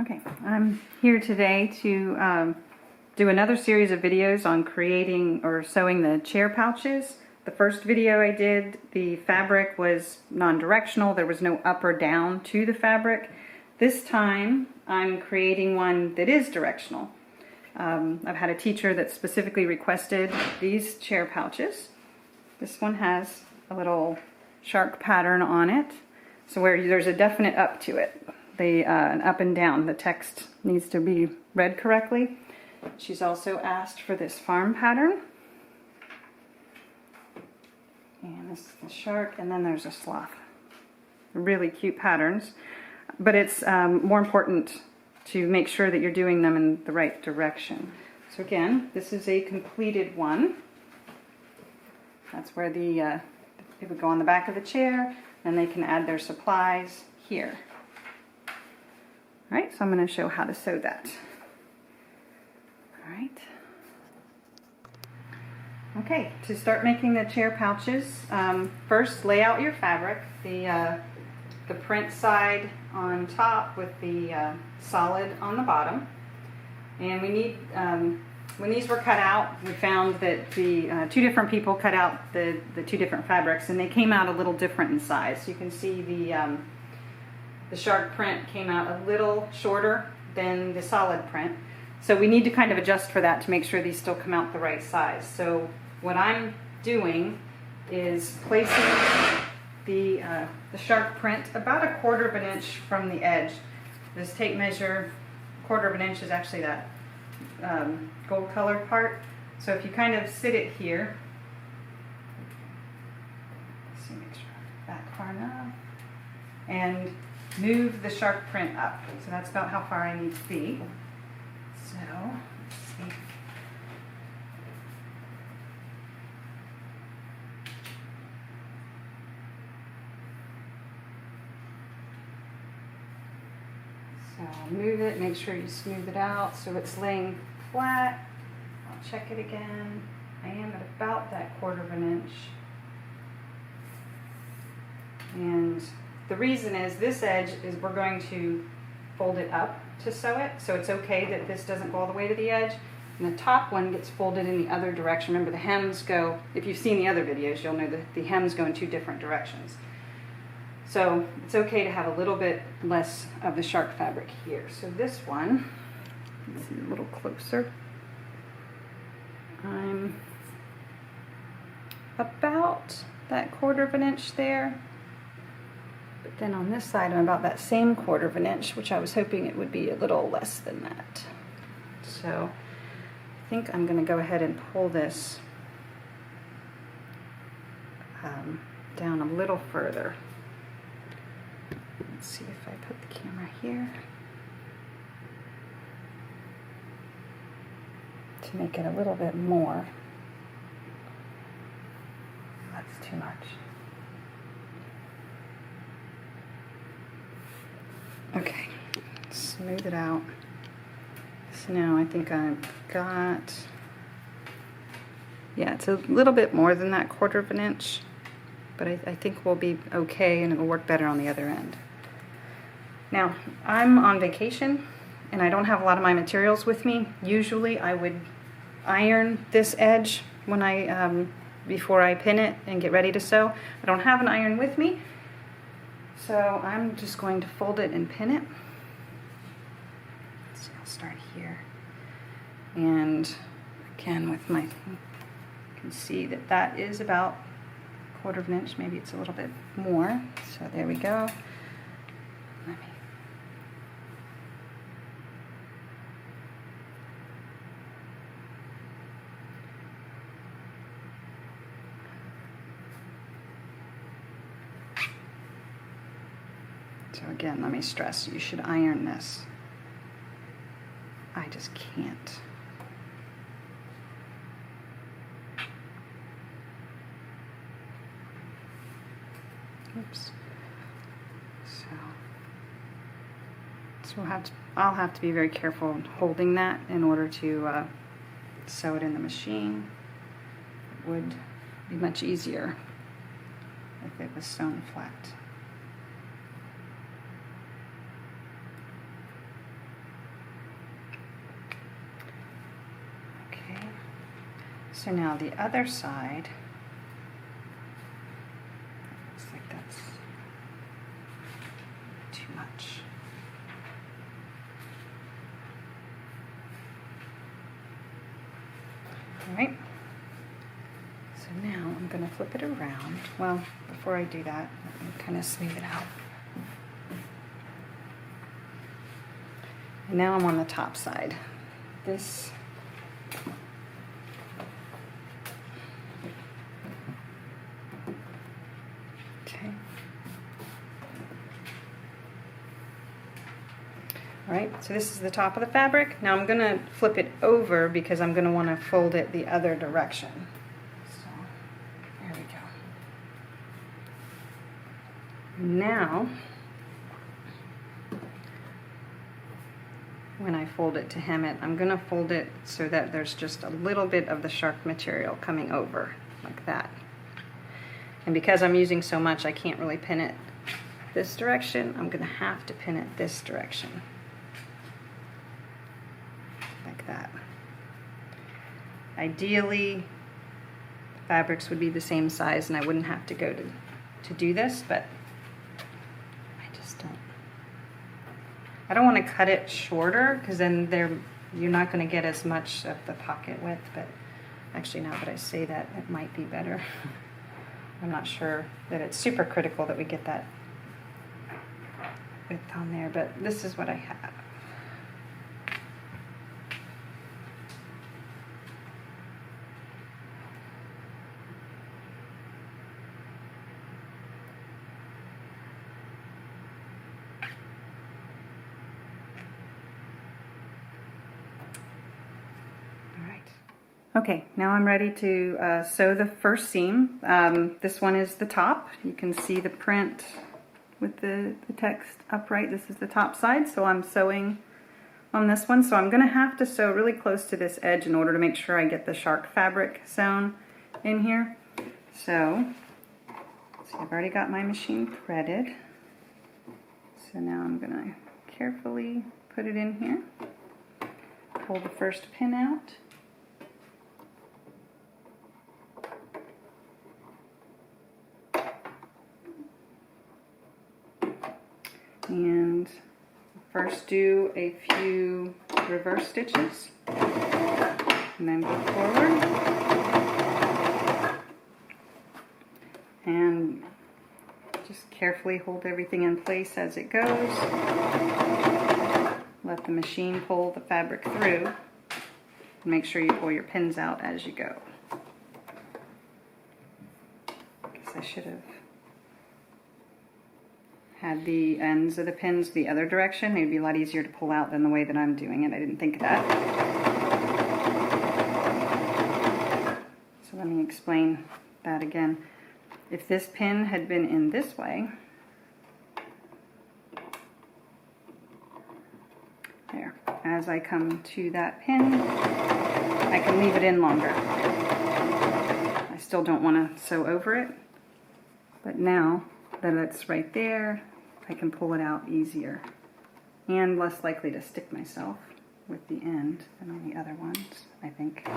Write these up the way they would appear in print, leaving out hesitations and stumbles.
Okay, I'm here today to do another series of videos on creating or sewing the chair pouches. The first video I did, the fabric was non-directional. There was no up or down to the fabric. This time I'm creating one that is directional. I've had a teacher that specifically requested these chair pouches. This one has a little shark pattern on it, so where there's a definite up to it. An up and down. The text needs to be read correctly. She's also asked for this farm pattern. And this is the shark, and then there's a sloth. Really cute patterns. But it's more important to make sure that you're doing them in the right direction. So again, this is a completed one. That's where it would go on the back of the chair, and they can add their supplies here. Alright, so I'm going to show how to sew that. Alright. Okay, to start making the chair pouches, first lay out your fabric, the print side on top with the solid on the bottom. And we need, when these were cut out, we found that the two different people cut out the two different fabrics, and they came out a little different in size. So you can see the shark print came out a little shorter than the solid print. So we need to kind of adjust for that to make sure these still come out the right size. So what I'm doing is placing the shark print about 1/4 of an inch from the edge. This tape measure, 1/4 of an inch is actually that gold colored part. So if you kind of sit it here, let's see, make sure back far enough, and move the shark print up. So that's about how far I need to be. So, let's see. So move it, make sure you smooth it out so it's laying flat. I'll check it again. I am at about that 1/4 of an inch. And the reason is this edge is we're going to fold it up to sew it, so it's okay that this doesn't go all the way to the edge. And the top one gets folded in the other direction. Remember, the hems go, if you've seen the other videos, you'll know that the hems go in two different directions. So it's okay to have a little bit less of the shark fabric here. So this one, let's see a little closer. I'm about that 1/4 of an inch there. But then on this side, I'm about that same 1/4 of an inch, which I was hoping it would be a little less than that. So I think I'm going to go ahead and pull this down a little further. Let's see if I put the camera here to make it a little bit more. That's too much. Okay, smooth it out. So now I think I've got, yeah, it's a little bit more than that 1/4 of an inch, but I think we'll be okay and it'll work better on the other end. Now, I'm on vacation and I don't have a lot of my materials with me. Usually I would iron this edge when before I pin it and get ready to sew. I don't have an iron with me. So I'm just going to fold it and pin it. So I'll start here. And again, with you can see that that is about 1/4 of an inch, maybe it's a little bit more. So there we go. So again, let me stress, you should iron this. I just can't. Oops. So I'll have to be very careful holding that in order to sew it in the machine. It would be much easier if it was sewn flat. So now the other side, looks like that's too much. All right. So now I'm going to flip it around. Well, before I do that, let me kind of smooth it out. And now I'm on the top side. This okay. All right, so this is the top of the fabric. Now I'm going to flip it over because I'm going to want to fold it the other direction. So there we go. Now, when I fold it to hem it, I'm going to fold it so that there's just a little bit of the shark material coming over, like that. And because I'm using so much, I can't really pin it this direction. I'm going to have to pin it this direction. Like that. Ideally, fabrics would be the same size and I wouldn't have to go to do this, but I don't want to cut it shorter because then you're not going to get as much of the pocket width, but actually now that I say that, it might be better. I'm not sure that it's super critical that we get that width on there, but this is what I have. Okay, now I'm ready to sew the first seam. This one is the top. You can see the print with the text upright. This is the top side, so I'm sewing on this one. So I'm going to have to sew really close to this edge in order to make sure I get the shark fabric sewn in here. So, see, I've already got my machine threaded. So now I'm going to carefully put it in here. Pull the first pin out. And first do a few reverse stitches and then go forward and just carefully hold everything in place as it goes. Let the machine pull the fabric through and make sure you pull your pins out as you go. Guess I should have had the ends of the pins the other direction. They'd be a lot easier to pull out than the way that I'm doing it. I didn't think of that. So let me explain that again. If this pin had been in this way, there, as I come to that pin, I can leave it in longer. I still don't want to sew over it, but now that it's right there, I can pull it out easier and less likely to stick myself with the end than on the other ones, I think.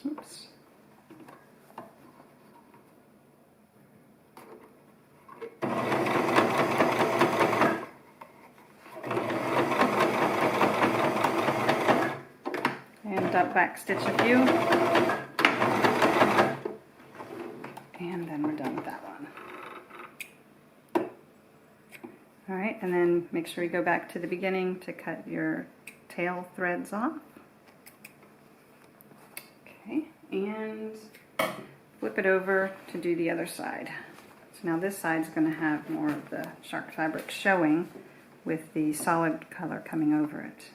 Oops. And back stitch a few. And then we're done with that one. Alright, and then make sure you go back to the beginning to cut your tail threads off. Okay, and flip it over to do the other side. So now this side's going to have more of the shark fabric showing with the solid color coming over it.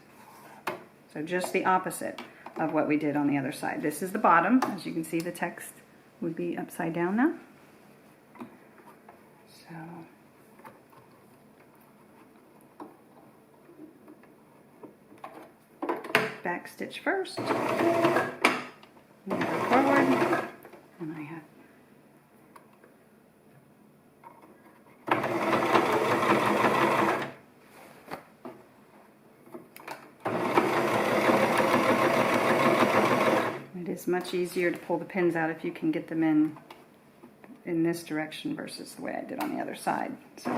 So just the opposite of what we did on the other side. This is the bottom. As you can see, the text would be upside down now. So back stitch first, and go forward, and I have it is much easier to pull the pins out if you can get them in this direction versus the way I did on the other side. So.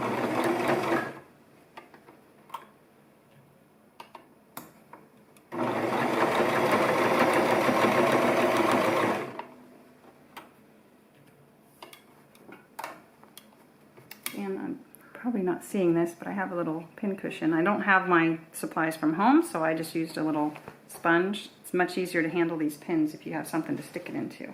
And I'm probably not seeing this, but I have a little pin cushion. I don't have my supplies from home, so I just used a little sponge. It's much easier to handle these pins if you have something to stick it into.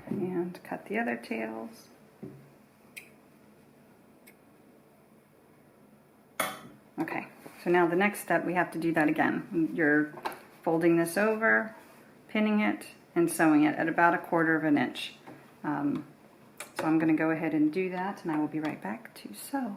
And cut the other tails. Okay, so now the next step, we have to do that again. You're folding this over, pinning it, and sewing it at about 1/4 inch. So I'm going to go ahead and do that, and I will be right back to sew.